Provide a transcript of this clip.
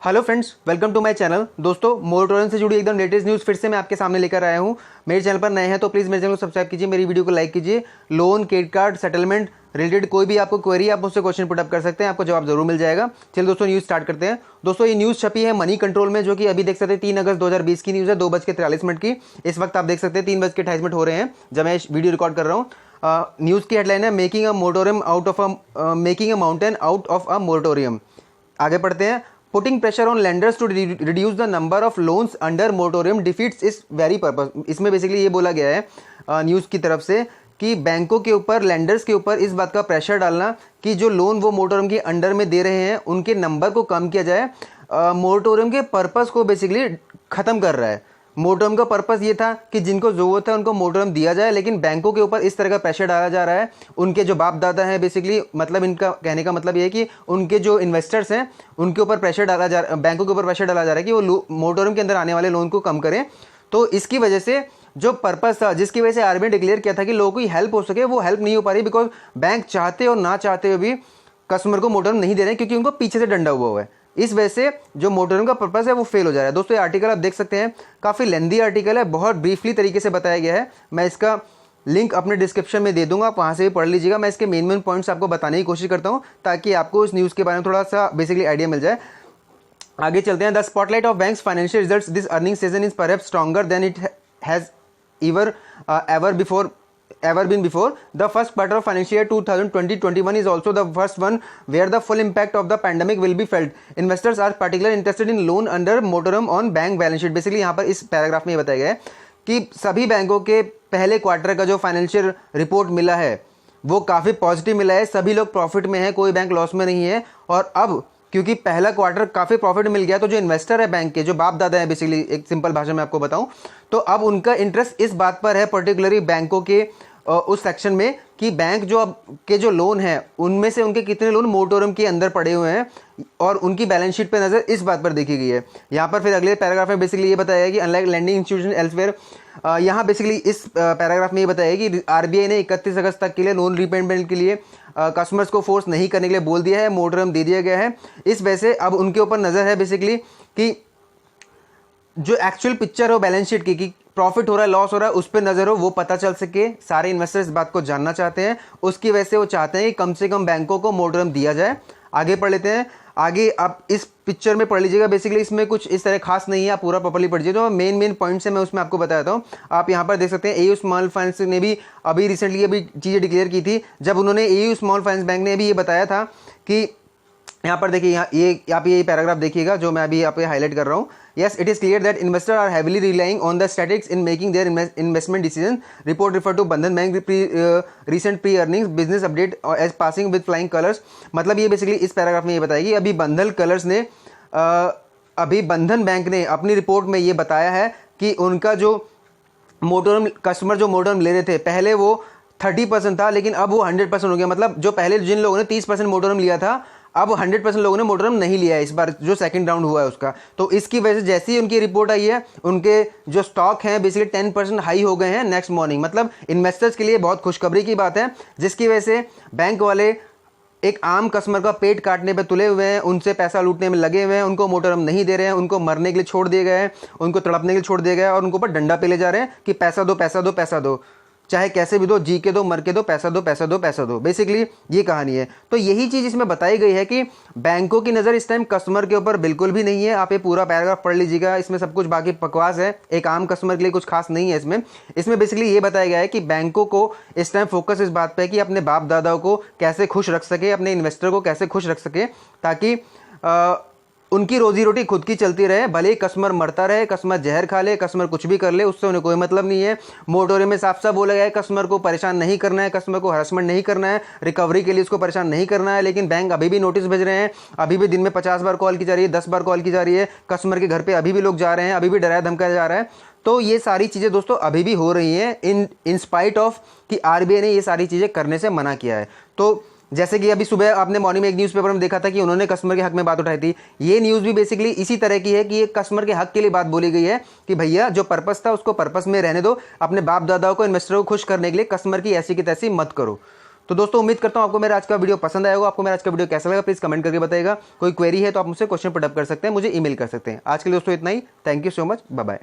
Hello friends, welcome to my channel. दोस्तों, moratorium से जुड़ी एकदम लेटेस्ट न्यूज़ फिर से मैं आपके सामने लेकर आया हूं। मेरे चैनल पर नए हैं तो प्लीज़ मेरे चैनल को सब्सक्राइब कीजिए, मेरी वीडियो को लाइक कीजिए। Loan, credit card, settlement related कोई भी आपको क्वेरी आप मुझसे क्वेश्चन पुटअप कर सकते हैं, आपको जवाब जरूर मिल जाएगा। चलिए दोस्तों, न्यूज़ स्टार्ट करते हैं। दोस्तों, ये न्यूज़ छपी है मनी कंट्रोल में, जो कि अभी देख सकते हैं 3 अगस्त 2020 की न्यूज़ है, 2:43 की। इस वक्त आप देख सकते हैं 3:28 हो रहे हैं जब मैं वीडियो रिकॉर्ड कर रहा हूँ। न्यूज़ की हेडलाइन है making a mountain out of a moratorium. आगे पढ़ते हैं। Putting pressure on lenders to reduce the number of loans under moratorium defeats its very purpose. इसमें बेसिकली ये बोला गया है न्यूज़ की तरफ से कि बैंकों के ऊपर, लेंडर्स के ऊपर इस बात का प्रेशर डालना कि जो लोन वो मोरेटोरियम के अंडर में दे रहे हैं उनके नंबर को कम किया जाए। मोरेटोरियम के पर्पस को बेसिकली ख़त्म कर रहा है। मोरेटोरियम का पर्पस ये था कि जिनको ज़रूरत है उनको मोरेटोरियम दिया जाए, लेकिन बैंकों के ऊपर इस तरह का प्रेशर डाला जा रहा है। उनके जो बाप दादा हैं, बेसिकली मतलब इनका कहने का मतलब ये है कि उनके जो इन्वेस्टर्स हैं उनके ऊपर प्रेशर डाला जा रहा है, बैंकों के ऊपर प्रेशर डाला जा रहा है कि वो मोरेटोरियम के अंदर आने वाले लोन को कम करें। तो इसकी वजह से जो पर्पस था, जिसकी वजह से आरबीआई डिक्लेयर किया था कि लोगों की हेल्प हो सके, वो हेल्प नहीं हो पा रही, बिकॉज बैंक चाहते और ना चाहते हुए भी कस्टमर को मोरेटोरियम नहीं दे रहे हैं, क्योंकि उनको पीछे से डंडा हुआ है। इस वजह से जो मोरेटोरियम का पर्पस है वो फेल हो जा रहा है। दोस्तों, ये आर्टिकल आप देख सकते हैं, काफ़ी लेंदी आर्टिकल है, बहुत ब्रीफली तरीके से बताया गया है। मैं इसका लिंक अपने डिस्क्रिप्शन में दे दूंगा, आप वहाँ से भी पढ़ लीजिएगा। मैं इसके मेन पॉइंट्स आपको बताने की कोशिश करता हूँ ताकि आपको इस न्यूज़ के बारे में थोड़ा सा बेसिकली आइडिया मिल जाए। आगे चलते हैं। The spotlight of banks financial results this earning season is perhaps stronger than it has ever been before. The first quarter of financial year 2020-21 is also the first one where the full impact of the pandemic will be felt. Investors are particularly interested in loan under moratorium on bank balance sheet. Basically यहाँ पर इस paragraph में ये बताया गया है कि सभी बैंकों के पहले क्वार्टर का जो फाइनेंशियल रिपोर्ट मिला है वो काफ़ी पॉजिटिव मिला है। सभी लोग प्रॉफिट में है, कोई बैंक लॉस में नहीं है। और अब क्योंकि पहला क्वार्टर काफ़ी प्रॉफिट मिल गया, तो जो इन्वेस्टर है बैंक के, जो बाप दादा है, बेसिकली एक सिंपल भाषा में आपको बताऊं, तो अब उनका इंटरेस्ट इस बात पर है, पर्टिकुलरली बैंकों के उस सेक्शन में, कि बैंक जो अब के जो लोन है उनमें से उनके कितने लोन मोरेटोरियम के अंदर पड़े हुए हैं और उनकी बैलेंस शीट पे नज़र इस बात पर देखी गई है। यहाँ पर फिर अगले पैराग्राफ में बेसिकली ये बताया है कि अनलाइक लेंडिंग इंस्टीट्यूशन एल्सवेयर, यहाँ बेसिकली इस पैराग्राफ में ये बताया है कि आरबीआई ने 31 अगस्त तक के लिए लोन रीपेमेंट के लिए कस्टमर्स को फोर्स नहीं करने के लिए बोल दिया है, मोरेटोरियम दे दिया गया है। इस वजह से अब उनके ऊपर नज़र है बेसिकली कि जो एक्चुअल पिक्चर हो बैलेंस शीट की, कि प्रॉफिट हो रहा है, लॉस हो रहा है, उस पर नजर हो, वो पता चल सके। सारे इन्वेस्टर्स इस बात को जानना चाहते हैं, उसकी वजह से वो चाहते हैं कि कम से कम बैंकों को मोरेटोरियम दिया जाए। आगे पढ़ लेते हैं। आगे आप इस पिक्चर में पढ़ लीजिएगा। बेसिकली इसमें कुछ इस तरह खास नहीं है, आप पूरा प्रॉपर्ली पढ़िए। जो मेन पॉइंट्स है मैं उसमें आपको बताता हूँ। आप यहाँ पर देख सकते हैं एयू स्मॉल फाइनेंस ने भी अभी रिसेंटली अभी चीज़ें डिक्लेयर की थी, जब उन्होंने एयू स्मॉल फाइनेंस बैंक ने भी ये बताया था कि यहाँ पर देखिए, आप ये पैराग्राफ देखिएगा जो मैं अभी आप हाईलाइट कर रहा हूँ। Yes, it is clear that investors are heavily relying on the statistics in making their investment decisions. Report refer to Bandhan Bank recent pre-earnings business update as passing with flying colors. मतलब ये basically इस paragraph में ये बताएगी, अभी बंधन bank ने अपनी रिपोर्ट में ये बताया है कि उनका जो मोरेटोरियम कस्टमर जो मोरेटोरियम ले रहे थे, पहले वो 30% था, लेकिन अब वो 100% हो गया। मतलब जो पहले जिन लोगों ने 30% मोरेटोरियम लिया था, अब 100% लोगों ने मोरेटोरियम नहीं लिया है इस बार, जो सेकंड राउंड हुआ है उसका। तो इसकी वजह से जैसे ही उनकी रिपोर्ट आई है, उनके जो स्टॉक हैं बेसिकली 10% हाई हो गए हैं नेक्स्ट मॉर्निंग। मतलब इन्वेस्टर्स के लिए बहुत खुशखबरी की बात है, जिसकी वजह से बैंक वाले एक आम कस्टमर का पेट काटने पे तुले हुए हैं, उनसे पैसा लूटने में लगे हुए हैं, उनको मोरेटोरियम नहीं दे रहे हैं, उनको मरने के लिए छोड़ दिए गए हैं, उनको तड़पने के लिए छोड़ दिया गया है, और उनको ऊपर डंडा पे ले जा रहे हैं कि पैसा दो, पैसा दो, पैसा दो, चाहे कैसे भी दो, जी के दो, मर के दो, पैसा दो, पैसा दो, पैसा दो। बेसिकली ये कहानी है। तो यही चीज़ इसमें बताई गई है कि बैंकों की नज़र इस टाइम कस्टमर के ऊपर बिल्कुल भी नहीं है। आप ये पूरा पैराग्राफ पढ़ लीजिएगा, इसमें सब कुछ बाकी बकवास है, एक आम कस्टमर के लिए कुछ खास नहीं है इसमें बेसिकली ये बताया गया है कि बैंकों को इस टाइम फोकस इस बात पर है कि अपने बाप दादाओं को कैसे खुश रख सके, अपने इन्वेस्टर को कैसे खुश रख सके, ताकि उनकी रोजी रोटी खुद की चलती रहे। भले ही कस्टमर मरता रहे, कस्टमर जहर खा ले, कस्टमर कुछ भी कर ले, उससे उन्हें कोई मतलब नहीं है। मोरेटोरियम में साफ साफ बोला गया है कस्टमर को परेशान नहीं करना है, कस्टमर को हरासमेंट नहीं करना है, रिकवरी के लिए उसको परेशान नहीं करना है। लेकिन बैंक अभी भी नोटिस भेज रहे हैं, अभी भी दिन में 50 बार कॉल की जा रही है, 10 बार कॉल की जा रही है, कस्टमर के घर पर अभी भी लोग जा रहे हैं, अभी भी डराया धमकाया जा रहा है। तो ये सारी चीज़ें दोस्तों अभी भी हो रही हैं, इन स्पाइट ऑफ कि आरबीआई ने ये सारी चीज़ें करने से मना किया है। तो जैसे कि अभी सुबह आपने मॉर्निंग में एक न्यूज़पेपर में देखा था कि उन्होंने कस्टमर के हक में बात उठाई थी। ये न्यूज़ भी बेसिकली इसी तरह की है कि ये कस्टमर के हक के लिए बात बोली गई है कि भैया जो पर्पस था उसको पर्पस में रहने दो, अपने बाप दादाओं को, इन्वेस्टरों को खुश करने के लिए कस्टमर की ऐसी की तैसी मत करो। तो दोस्तों उम्मीद करता हूँ आपको मेरा आज का वीडियो पसंद आएगा। आपको मेरा आज का वीडियो कैसा लगा प्लीज़ कमेंट करके बताइएगा। कोई क्वेरी है तो आप मुझसे क्वेश्चन पुट अप कर सकते हैं, मुझे ईमेल कर सकते हैं। आज के लिए दोस्तों इतना ही। Thank you so much, bye bye.